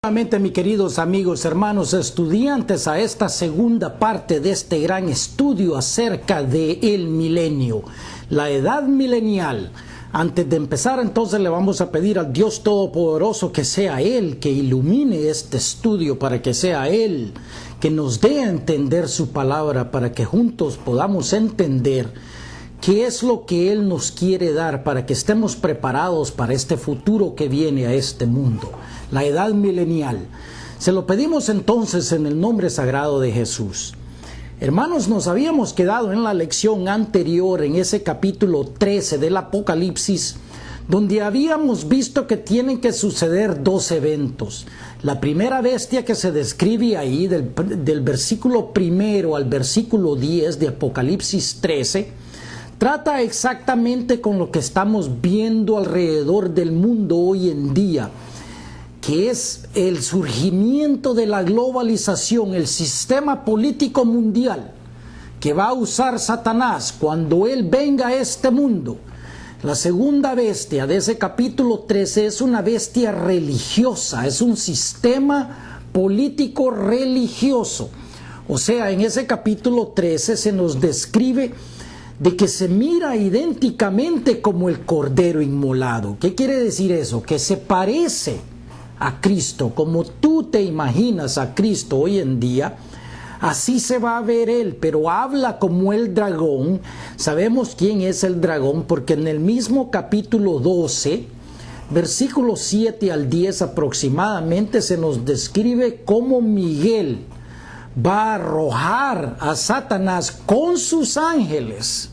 Nuevamente, mis queridos amigos, hermanos, estudiantes, a esta segunda parte de este gran estudio acerca del milenio, la edad milenial. Antes de empezar, entonces, le vamos a pedir al Dios Todopoderoso que sea Él que ilumine este estudio, para que sea Él que nos dé a entender su palabra, para que juntos podamos entender qué es lo que Él nos quiere dar, para que estemos preparados para este futuro que viene a este mundo, la edad milenial. Se lo pedimos entonces en el nombre sagrado de Jesús. Hermanos, nos habíamos quedado en la lección anterior, en ese capítulo 13 del Apocalipsis, donde habíamos visto que tienen que suceder dos eventos. La primera bestia que se describe ahí, del versículo 1 al versículo 10 de Apocalipsis 13, trata exactamente con lo que estamos viendo alrededor del mundo hoy en día, que es el surgimiento de la globalización, el sistema político mundial que va a usar Satanás cuando él venga a este mundo. La segunda bestia de ese capítulo 13 es una bestia religiosa, es un sistema político religioso. O sea, en ese capítulo 13 se nos describe de que se mira idénticamente como el cordero inmolado. ¿Qué quiere decir eso? Que se parece a Cristo, como tú te imaginas a Cristo hoy en día, así se va a ver Él, pero habla como el dragón. Sabemos quién es el dragón, porque en el mismo capítulo 12, versículos 7 al 10 aproximadamente, se nos describe cómo Miguel va a arrojar a Satanás con sus ángeles,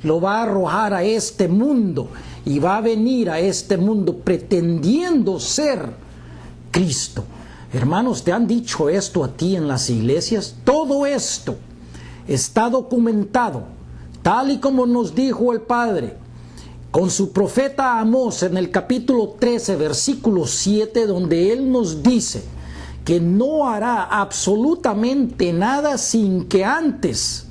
lo va a arrojar a este mundo, y va a venir a este mundo pretendiendo ser Cristo. Hermanos, ¿te han dicho esto a ti en las iglesias? Todo esto está documentado, tal y como nos dijo el Padre con su profeta Amós en el capítulo 13, versículo 7, donde él nos dice que no hará absolutamente nada sin que antes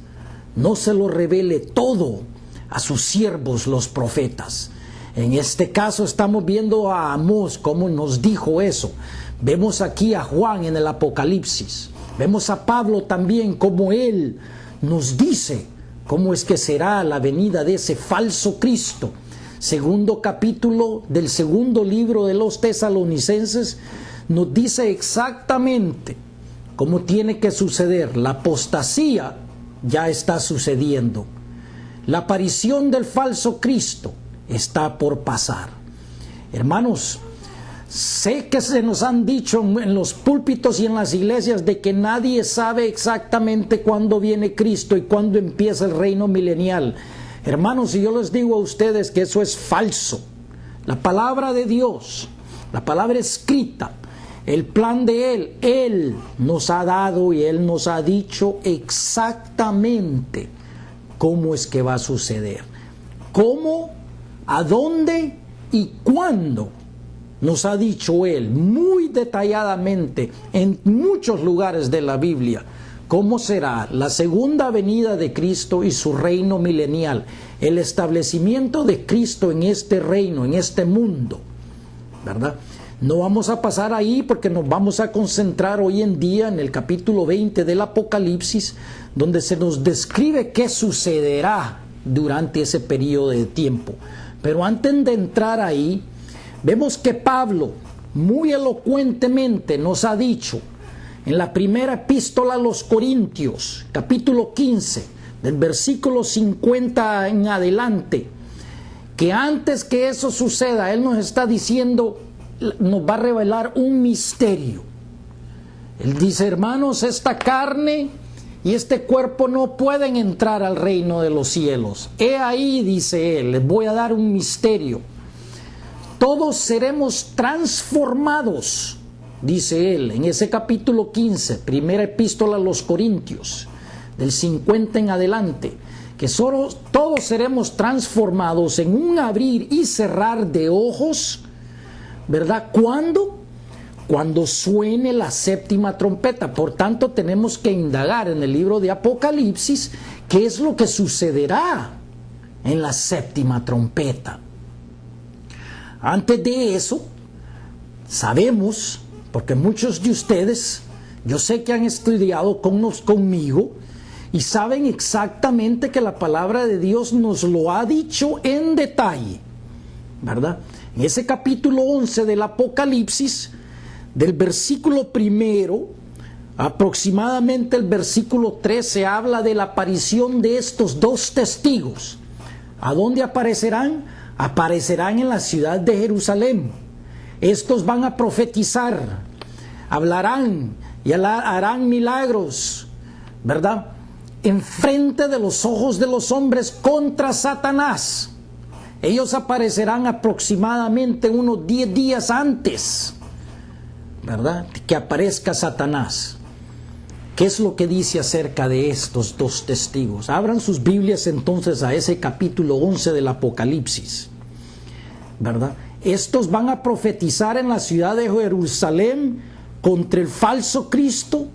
no se lo revele todo a sus siervos los profetas. En este caso estamos viendo a Amós como nos dijo eso. Vemos aquí a Juan en el Apocalipsis. Vemos a Pablo también como él nos dice cómo es que será la venida de ese falso Cristo. Segundo capítulo del segundo libro de los Tesalonicenses nos dice exactamente cómo tiene que suceder. La apostasía ya está sucediendo. La aparición del falso Cristo está por pasar. Hermanos, sé que se nos han dicho en los púlpitos y en las iglesias de que nadie sabe exactamente cuándo viene Cristo y cuándo empieza el reino milenial. Hermanos, y yo les digo a ustedes que eso es falso. La palabra de Dios, la palabra escrita, el plan de Él nos ha dado y Él nos ha dicho exactamente cómo es que va a suceder. ¿Cómo? ¿A dónde? ¿Y cuándo? Nos ha dicho Él muy detalladamente en muchos lugares de la Biblia cómo será la segunda venida de Cristo y su reino milenial, el establecimiento de Cristo en este reino, en este mundo, ¿verdad? No vamos a pasar ahí porque nos vamos a concentrar hoy en día en el capítulo 20 del Apocalipsis, donde se nos describe qué sucederá durante ese periodo de tiempo. Pero antes de entrar ahí, vemos que Pablo muy elocuentemente nos ha dicho en la primera epístola a los Corintios, capítulo 15, del versículo 50 en adelante, que antes que eso suceda, Él nos está diciendo, nos va a revelar un misterio. Él dice, hermanos, esta carne y este cuerpo no pueden entrar al reino de los cielos. He ahí, dice Él, les voy a dar un misterio. Todos seremos transformados, dice Él, en ese capítulo 15, primera epístola a los Corintios, del 50 en adelante, que todos seremos transformados en un abrir y cerrar de ojos, ¿verdad? ¿Cuándo? Cuando suene la séptima trompeta. Por tanto, tenemos que indagar en el libro de Apocalipsis qué es lo que sucederá en la séptima trompeta. Antes de eso, sabemos porque muchos de ustedes, yo sé que han estudiado conmigo y saben exactamente que la palabra de Dios nos lo ha dicho en detalle, ¿verdad? En ese capítulo 11 del Apocalipsis, del versículo 1, aproximadamente el versículo 13, habla de la aparición de estos dos testigos. ¿A dónde aparecerán? Aparecerán en la ciudad de Jerusalén. Estos van a profetizar, hablarán y harán milagros, ¿verdad?, enfrente de los ojos de los hombres contra Satanás. Ellos aparecerán aproximadamente unos 10 días antes, ¿verdad?, que aparezca Satanás. ¿Qué es lo que dice acerca de estos dos testigos? Abran sus Biblias entonces a ese capítulo 11 del Apocalipsis, ¿verdad? Estos van a profetizar en la ciudad de Jerusalén contra el falso Cristo,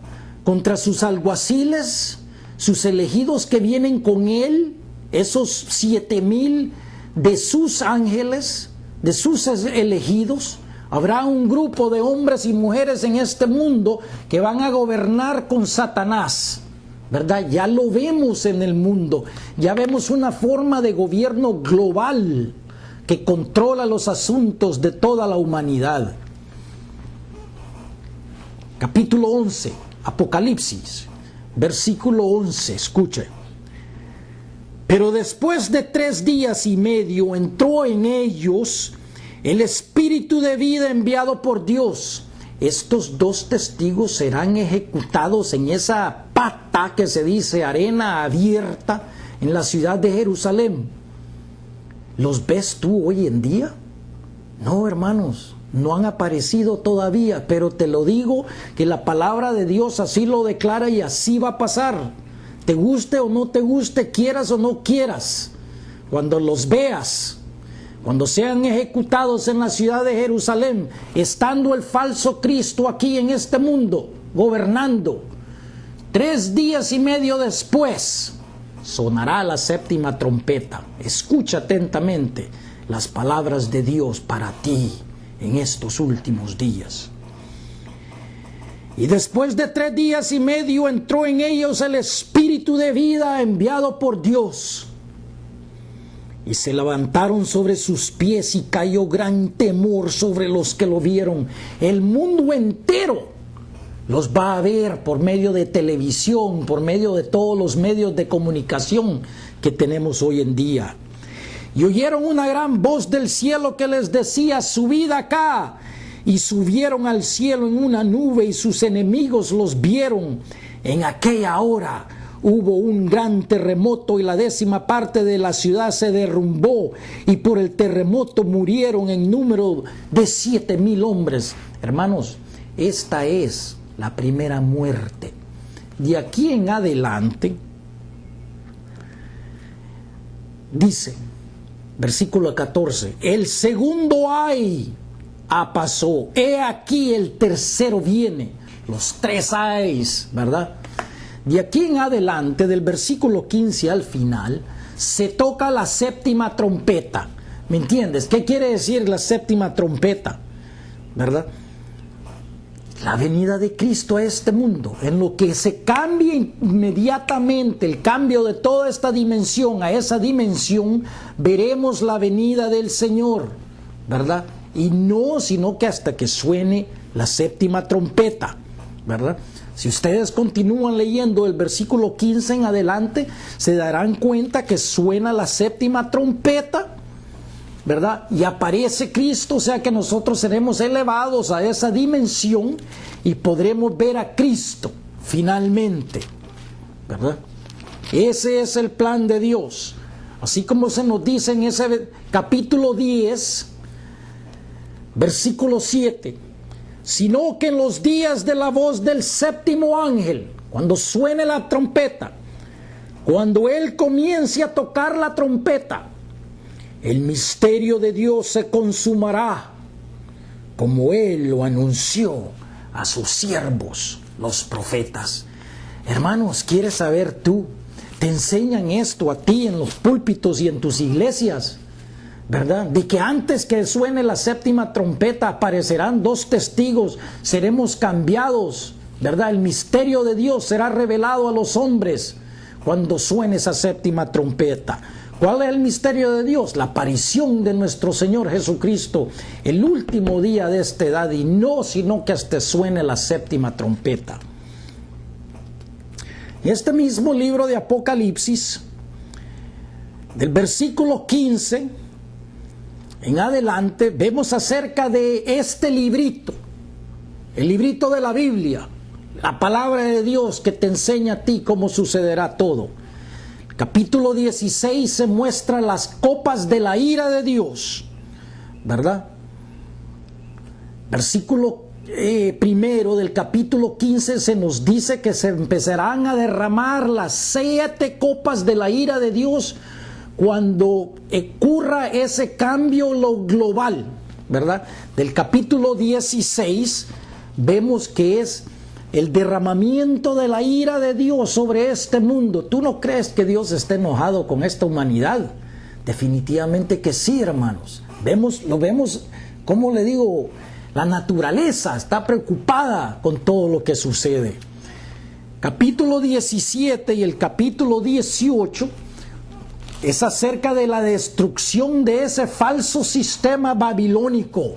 contra sus alguaciles, sus elegidos que vienen con él, esos 7,000 de sus ángeles, de sus elegidos. Habrá un grupo de hombres y mujeres en este mundo que van a gobernar con Satanás, ¿verdad? Ya lo vemos en el mundo, ya vemos una forma de gobierno global que controla los asuntos de toda la humanidad. Capítulo 11, Apocalipsis, versículo 11, escuche. Pero después de 3 días y medio entró en ellos el Espíritu de vida enviado por Dios. Estos dos testigos serán ejecutados en esa pata que se dice arena abierta en la ciudad de Jerusalén. ¿Los ves tú hoy en día? No, hermanos, no han aparecido todavía, pero te lo digo que la palabra de Dios así lo declara y así va a pasar. Te guste o no te guste, quieras o no quieras, cuando los veas, cuando sean ejecutados en la ciudad de Jerusalén, estando el falso Cristo aquí en este mundo, gobernando, 3 días y medio después, sonará la 7ª trompeta. Escucha atentamente las palabras de Dios para ti en estos últimos días. Y después de 3 días y medio entró en ellos el Espíritu de vida enviado por Dios. Y se levantaron sobre sus pies y cayó gran temor sobre los que lo vieron. El mundo entero los va a ver por medio de televisión, por medio de todos los medios de comunicación que tenemos hoy en día. Y oyeron una gran voz del cielo que les decía: subid acá. Y subieron al cielo en una nube, y sus enemigos los vieron. En aquella hora hubo un gran terremoto, y la 10ª parte de la ciudad se derrumbó, y por el terremoto murieron en número de 7,000 hombres. Hermanos, esta es la primera muerte. De aquí en adelante, dice, versículo 14, el segundo ay pasó, he aquí el tercero viene. Los 3 ayes, ¿verdad? De aquí en adelante, del versículo 15 al final, se toca la 7ª trompeta. ¿Me entiendes? ¿Qué quiere decir la 7ª trompeta? ¿Verdad? La venida de Cristo a este mundo, en lo que se cambia inmediatamente, el cambio de toda esta dimensión a esa dimensión, veremos la venida del Señor, ¿verdad? Y no, sino que hasta que suene la 7ª trompeta, ¿verdad? Si ustedes continúan leyendo el versículo 15 en adelante, se darán cuenta que suena la 7ª trompeta, ¿verdad? Y aparece Cristo, o sea que nosotros seremos elevados a esa dimensión y podremos ver a Cristo finalmente, ¿verdad? Ese es el plan de Dios. Así como se nos dice en ese capítulo 10, versículo 7, sino que en los días de la voz del 7º ángel, cuando suene la trompeta, cuando él comience a tocar la trompeta, el misterio de Dios se consumará, como él lo anunció a sus siervos, los profetas. Hermanos, ¿quieres saber tú? ¿Te enseñan esto a ti en los púlpitos y en tus iglesias? ¿verdad? De que antes que suene la séptima trompeta aparecerán 2 testigos, seremos cambiados, ¿verdad? El misterio de Dios será revelado a los hombres cuando suene esa séptima trompeta. ¿Cuál es el misterio de Dios? La aparición de nuestro Señor Jesucristo, el último día de esta edad, y no sino que hasta suene la séptima trompeta. Y este mismo libro de Apocalipsis, del versículo 15 en adelante, vemos acerca de este librito, el librito de la Biblia, la palabra de Dios que te enseña a ti cómo sucederá todo. Capítulo 16 se muestra las copas de la ira de Dios, ¿verdad? Versículo primero del capítulo 15 se nos dice que se empezarán a derramar las 7 copas de la ira de Dios cuando ocurra ese cambio global, ¿verdad? Del capítulo 16 vemos que es el derramamiento de la ira de Dios sobre este mundo. ¿Tú no crees que Dios esté enojado con esta humanidad? Definitivamente que sí, hermanos. Lo vemos, ¿cómo le digo? La naturaleza está preocupada con todo lo que sucede. Capítulo 17 y el capítulo 18 es acerca de la destrucción de ese falso sistema babilónico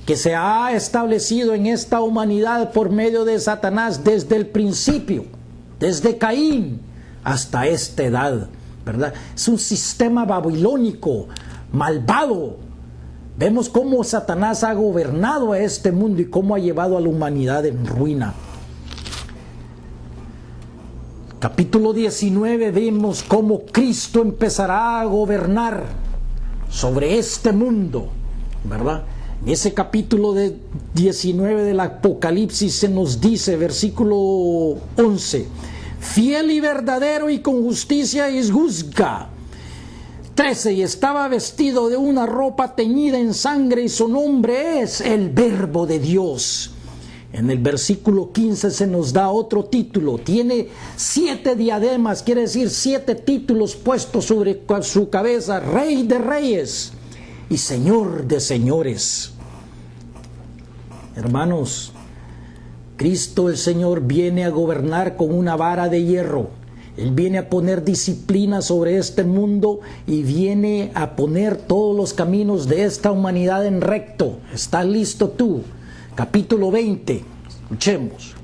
que se ha establecido en esta humanidad por medio de Satanás desde el principio, desde Caín hasta esta edad, ¿verdad? Es un sistema babilónico, malvado. Vemos cómo Satanás ha gobernado a este mundo y cómo ha llevado a la humanidad en ruina. Capítulo 19 vemos cómo Cristo empezará a gobernar sobre este mundo, ¿verdad? En ese capítulo 19 del Apocalipsis se nos dice, versículo 11, fiel y verdadero y con justicia es juzga. 13, y estaba vestido de una ropa teñida en sangre y su nombre es el Verbo de Dios. En el versículo 15 se nos da otro título, tiene 7 diademas, quiere decir 7 títulos puestos sobre su cabeza, Rey de Reyes y Señor de señores. Hermanos, Cristo el Señor viene a gobernar con una vara de hierro. Él viene a poner disciplina sobre este mundo y viene a poner todos los caminos de esta humanidad en recto. ¿Estás listo tú? Capítulo 20, escuchemos.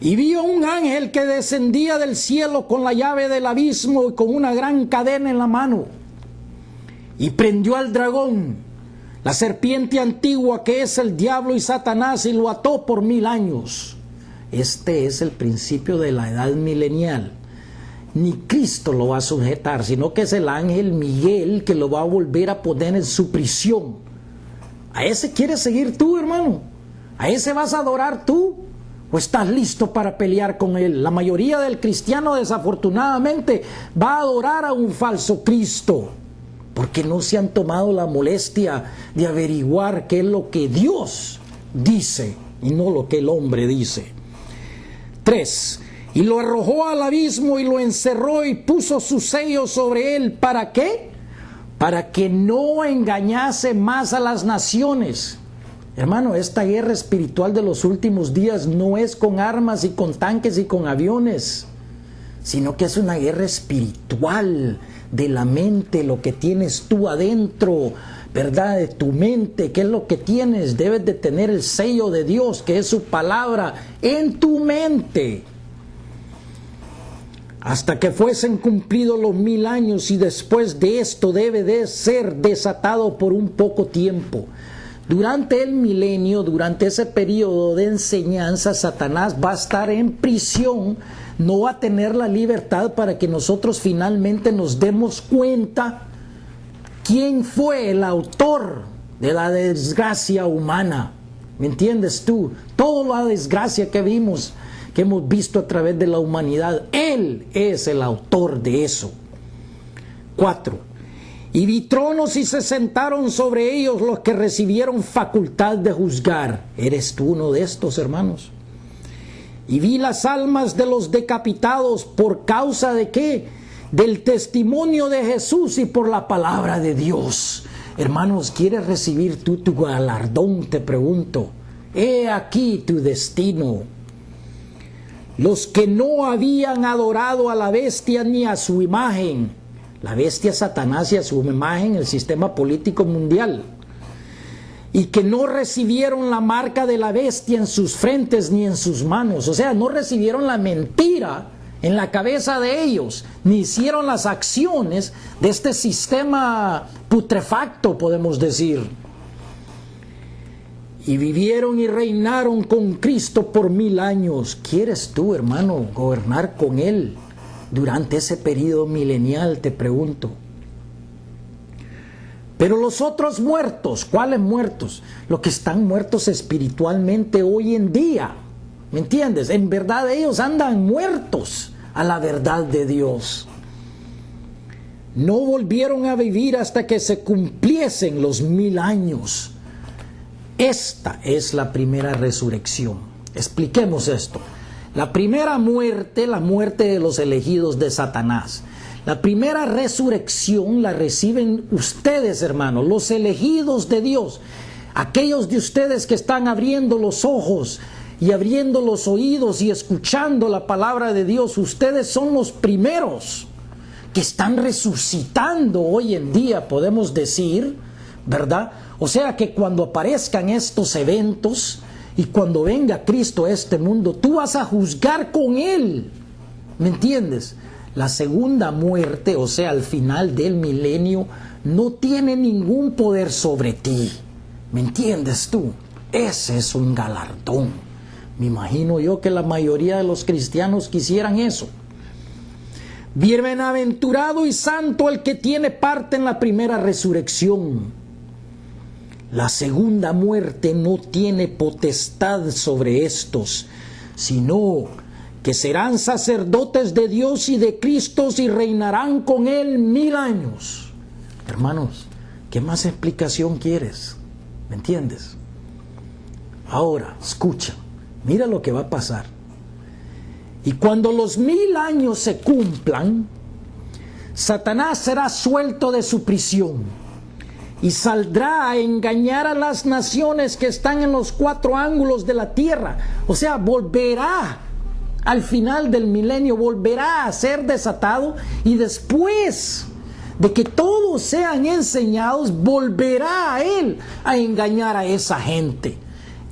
Y vi a un ángel que descendía del cielo con la llave del abismo y con una gran cadena en la mano. Y prendió al dragón, la serpiente antigua que es el diablo y Satanás, y lo ató por 1000 años. Este es el principio de la edad milenial. Ni Cristo lo va a sujetar, sino que es el ángel Miguel que lo va a volver a poner en su prisión. ¿A ese quieres seguir tú, hermano? ¿A ese vas a adorar tú? ¿O estás listo para pelear con él? La mayoría del cristiano, desafortunadamente, va a adorar a un falso Cristo, porque no se han tomado la molestia de averiguar qué es lo que Dios dice y no lo que el hombre dice. 3. Y lo arrojó al abismo y lo encerró y puso su sello sobre él. ¿Para qué? Para que no engañase más a las naciones. Hermano, esta guerra espiritual de los últimos días no es con armas y con tanques y con aviones, sino que es una guerra espiritual de la mente, lo que tienes tú adentro, ¿verdad? De tu mente, ¿qué es lo que tienes? Debes de tener el sello de Dios, que es su palabra, en tu mente. Hasta que fuesen cumplidos los 1000 años, y después de esto debe de ser desatado por un poco tiempo. Durante el milenio, durante ese periodo de enseñanza, Satanás va a estar en prisión, no va a tener la libertad para que nosotros finalmente nos demos cuenta quién fue el autor de la desgracia humana. ¿Me entiendes tú? Toda la desgracia que vimos, que hemos visto a través de la humanidad, Él es el autor de eso. 4. Y vi tronos y se sentaron sobre ellos los que recibieron facultad de juzgar. ¿Eres tú uno de estos, hermanos? Y vi las almas de los decapitados. ¿Por causa de qué? del testimonio de Jesús y por la palabra de Dios. Hermanos, ¿quieres recibir tú tu galardón? Te pregunto. He aquí tu destino. Los que no habían adorado a la bestia ni a su imagen. La bestia Satanás y a su imagen, el sistema político mundial. Y que no recibieron la marca de la bestia en sus frentes ni en sus manos. O sea, no recibieron la mentira en la cabeza de ellos, ni hicieron las acciones de este sistema putrefacto, podemos decir. Y vivieron y reinaron con Cristo por 1000 años. ¿Quieres tú, hermano, gobernar con Él durante ese periodo milenial? Te pregunto. Pero los otros muertos, ¿cuáles muertos? Los que están muertos espiritualmente hoy en día. ¿Me entiendes? En verdad ellos andan muertos a la verdad de Dios. No volvieron a vivir hasta que se cumpliesen los 1000 años. Esta es la primera resurrección. Expliquemos esto. La primera muerte, la muerte de los elegidos de Satanás. La primera resurrección la reciben ustedes, hermanos, los elegidos de Dios. Aquellos de ustedes que están abriendo los ojos y abriendo los oídos y escuchando la palabra de Dios. Ustedes son los primeros que están resucitando hoy en día, podemos decir, ¿verdad? O sea que cuando aparezcan estos eventos y cuando venga Cristo a este mundo, tú vas a juzgar con Él. ¿Me entiendes? La segunda muerte, o sea, al final del milenio, no tiene ningún poder sobre ti. ¿Me entiendes tú? Ese es un galardón. Me imagino yo que la mayoría de los cristianos quisieran eso. Bienaventurado y santo el que tiene parte en la primera resurrección. La segunda muerte no tiene potestad sobre estos, sino que serán sacerdotes de Dios y de Cristo y reinarán con Él 1000 años. Hermanos, ¿qué más explicación quieres? ¿Me entiendes? Ahora, escucha, mira lo que va a pasar. Y cuando los 1000 años se cumplan, Satanás será suelto de su prisión y saldrá a engañar a las naciones que están en los 4 ángulos de la tierra. O sea, volverá al final del milenio, volverá a ser desatado, y después de que todos sean enseñados, volverá a él a engañar a esa gente.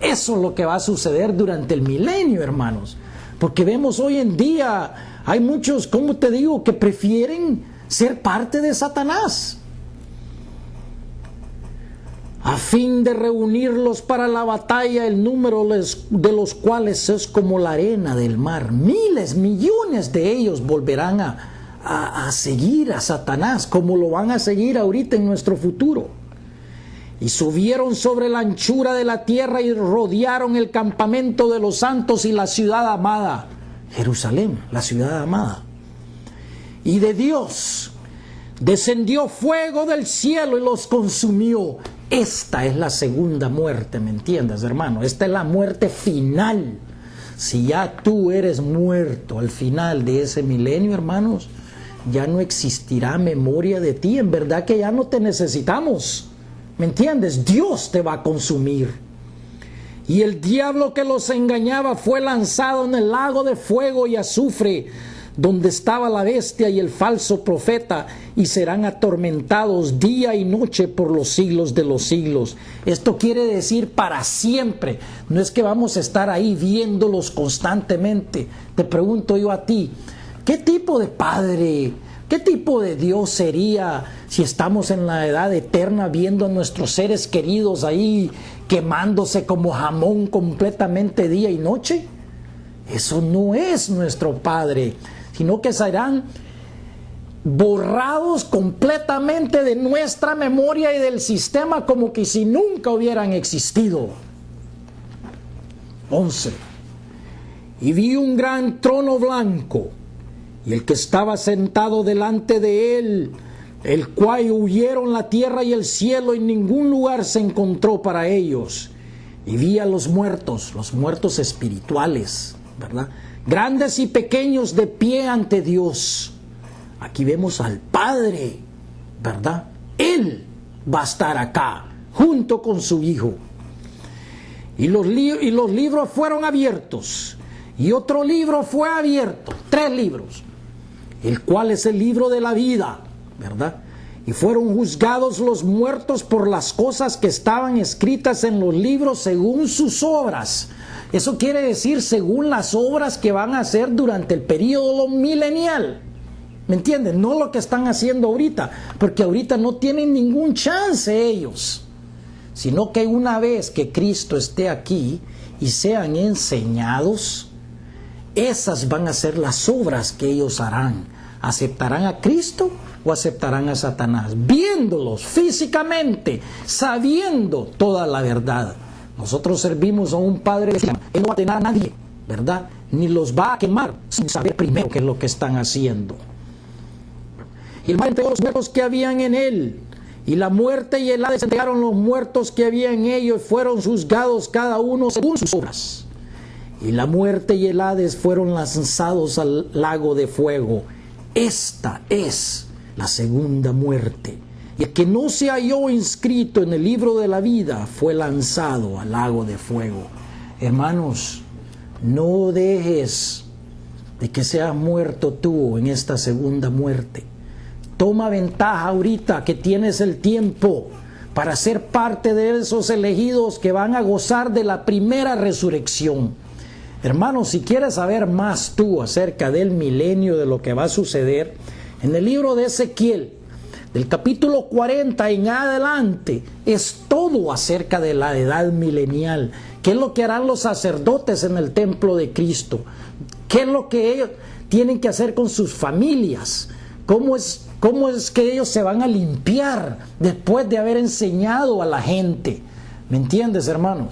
Eso es lo que va a suceder durante el milenio, hermanos. Porque vemos hoy en día, hay muchos, ¿cómo te digo?, que prefieren ser parte de Satanás, a fin de reunirlos para la batalla, el número de los cuales es como la arena del mar. Miles, millones de ellos volverán a seguir a Satanás, como lo van a seguir ahorita en nuestro futuro. Y subieron sobre la anchura de la tierra y rodearon el campamento de los santos y la ciudad amada, Jerusalén, la ciudad amada. Y de Dios descendió fuego del cielo y los consumió. Esta es la segunda muerte, ¿me entiendes, hermano? Esta es la muerte final. Si ya tú eres muerto al final de ese milenio, hermanos, ya no existirá memoria de ti. En verdad que ya no te necesitamos. ¿Me entiendes? Dios te va a consumir. Y el diablo que los engañaba fue lanzado en el lago de fuego y azufre, donde estaba la bestia y el falso profeta, y serán atormentados día y noche por los siglos de los siglos. Esto quiere decir para siempre. No es que vamos a estar ahí viéndolos constantemente. Te pregunto yo a ti, ¿qué tipo de padre, qué tipo de Dios sería si estamos en la edad eterna viendo a nuestros seres queridos ahí quemándose como jamón completamente día y noche? Eso no es nuestro Padre, sino que serán borrados completamente de nuestra memoria y del sistema, como que si nunca hubieran existido. 11. Y vi un gran trono blanco, y el que estaba sentado delante de él, el cual huyeron la tierra y el cielo, y ningún lugar se encontró para ellos. Y vi a los muertos espirituales, ¿verdad?, grandes y pequeños, de pie ante Dios. Aquí vemos al Padre, ¿verdad? Él va a estar acá, junto con su Hijo. Y los libros fueron abiertos. Y otro libro fue abierto. 3 libros. El cual es el libro de la vida, ¿verdad? Y fueron juzgados los muertos por las cosas que estaban escritas en los libros según sus obras. Eso quiere decir según las obras que van a hacer durante el período milenial. ¿Me entienden? No lo que están haciendo ahorita, porque ahorita no tienen ningún chance ellos. Sino que una vez que Cristo esté aquí y sean enseñados, esas van a ser las obras que ellos harán. ¿Aceptarán a Cristo o aceptarán a Satanás? Viéndolos físicamente, sabiendo toda la verdad. Nosotros servimos a un Padre que Él no va a tener a nadie, ¿verdad? Ni los va a quemar sin saber primero qué es lo que están haciendo. Y el mar entregó los muertos que habían en él. Y la muerte y el Hades entregaron los muertos que había en ellos, fueron juzgados cada uno según sus obras. Y la muerte y el Hades fueron lanzados al lago de fuego. Esta es la segunda muerte. Y el que no se halló inscrito en el libro de la vida fue lanzado al lago de fuego. Hermanos, no dejes de que seas muerto tú en esta segunda muerte. Toma ventaja ahorita que tienes el tiempo para ser parte de esos elegidos que van a gozar de la primera resurrección. Hermanos, si quieres saber más tú acerca del milenio, de lo que va a suceder, en el libro de Ezequiel, del capítulo 40 en adelante, es todo acerca de la edad milenial. ¿Qué es lo que harán los sacerdotes en el templo de Cristo? ¿Qué es lo que ellos tienen que hacer con sus familias? ¿Cómo es que ellos se van a limpiar después de haber enseñado a la gente? ¿Me entiendes, hermanos?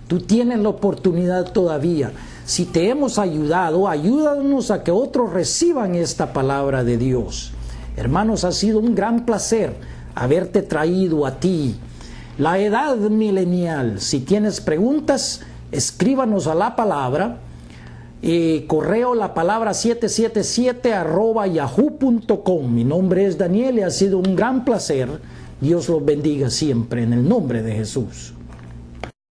Tú tienes la oportunidad todavía. Si te hemos ayudado, ayúdanos a que otros reciban esta palabra de Dios. Hermanos, ha sido un gran placer haberte traído a ti la edad milenial. Si tienes preguntas, escríbanos a la palabra. Correo la palabra 777@yahoo.com. Mi nombre es Daniel y ha sido un gran placer. Dios los bendiga siempre en el nombre de Jesús.